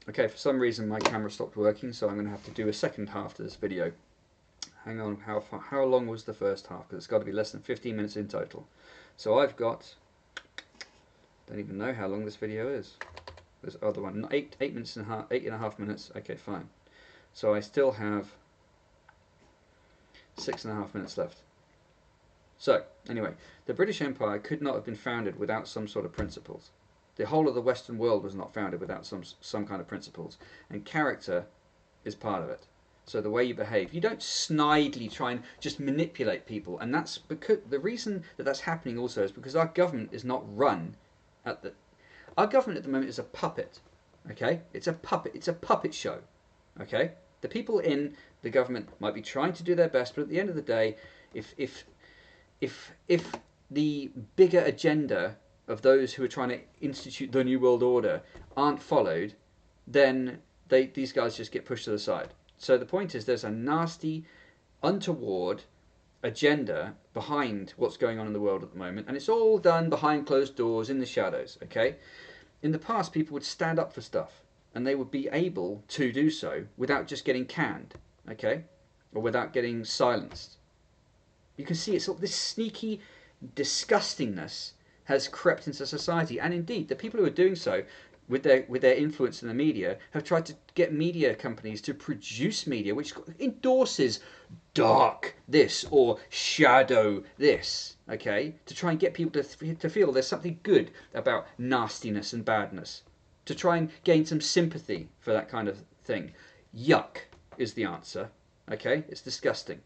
Okay, for some reason my camera stopped working, so I'm going to have to do a second half to this video. Hang on, how long was the first half? Because it's got to be less than 15 minutes in total. So I've got, don't even know how long this video is. This other one, 8 minutes and a half, 8.5 minutes. Okay, fine. So I still have 6.5 minutes left. So, anyway, the British Empire could not have been founded without some sort of principles. The whole of the Western world was not founded without some kind of principles, and character is part of it. So the way you behave, you don't snidely try and just manipulate people, and that's because the reason that that's happening also is because our government is not run at the. Our government at the moment is a puppet. Okay, it's a puppet. It's a puppet show. Okay, the people in the government might be trying to do their best, but at the end of the day, if the bigger agenda of those who are trying to institute the New World Order aren't followed, then these guys just get pushed to the side. So the point is there's a nasty, untoward agenda behind what's going on in the world at the moment, and it's all done behind closed doors in the shadows, okay? In the past, people would stand up for stuff, and they would be able to do so without just getting canned, okay? Or without getting silenced. You can see it's all this sneaky disgustingness has crept into society, and indeed the people who are doing so with their influence in the media have tried to get media companies to produce media which endorses dark this or shadow this, okay, to try and get people to feel there's something good about nastiness and badness, to try and gain some sympathy for that kind of thing. Yuck is the answer, okay? It's disgusting.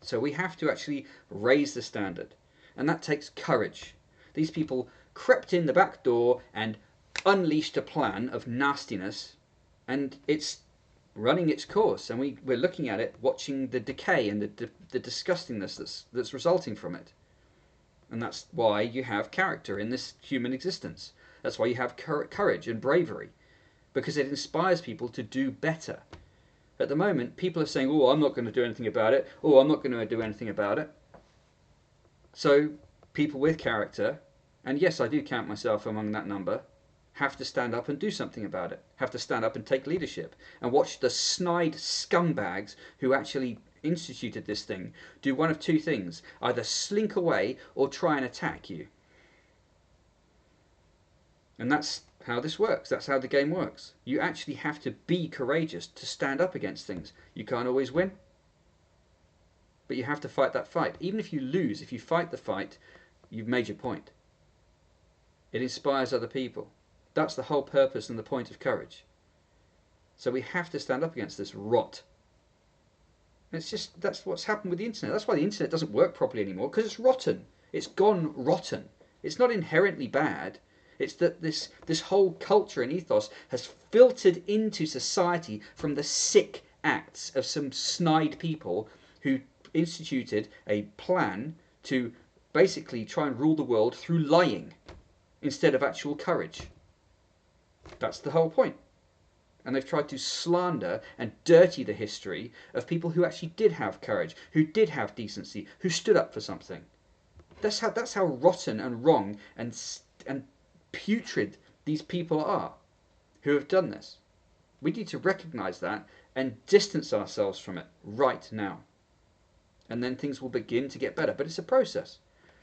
So we have to actually raise the standard, and that takes courage. These people crept in the back door and unleashed a plan of nastiness, and it's running its course, and we're looking at it, watching the decay and the disgustingness that's resulting from it. And that's why you have character in this human existence. That's why you have courage and bravery, because it inspires people to do better. At the moment, people are saying, oh, I'm not going to do anything about it. Oh, I'm not going to do anything about it. So people with character, and yes, I do count myself among that number, have to stand up and do something about it. Have to stand up and take leadership. And watch the snide scumbags who actually instituted this thing do one of two things. Either slink away or try and attack you. And that's how this works. That's how the game works. You actually have to be courageous to stand up against things. You can't always win, but you have to fight that fight. Even if you lose, if you fight the fight, you've made your point. It inspires other people. That's the whole purpose and the point of courage. So we have to stand up against this rot. And it's just, that's what's happened with the internet. That's why the internet doesn't work properly anymore, because it's rotten. It's gone rotten. It's not inherently bad. It's that this whole culture and ethos has filtered into society from the sick acts of some snide people who instituted a plan to basically try and rule the world through lying instead of actual courage. That's the whole point. And they've tried to slander and dirty the history of people who actually did have courage, who did have decency, who stood up for something. That's how rotten and wrong and putrid these people are who have done this. We need to recognise that and distance ourselves from it right now. And then things will begin to get better. But it's a process.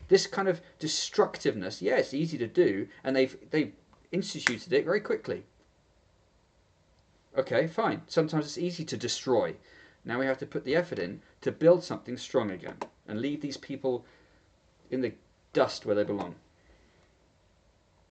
This kind of destructiveness, yeah, it's easy to do, and they've instituted it very quickly. Okay, fine. Sometimes it's easy to destroy. Now we have to put the effort in to build something strong again and leave these people in the dust where they belong.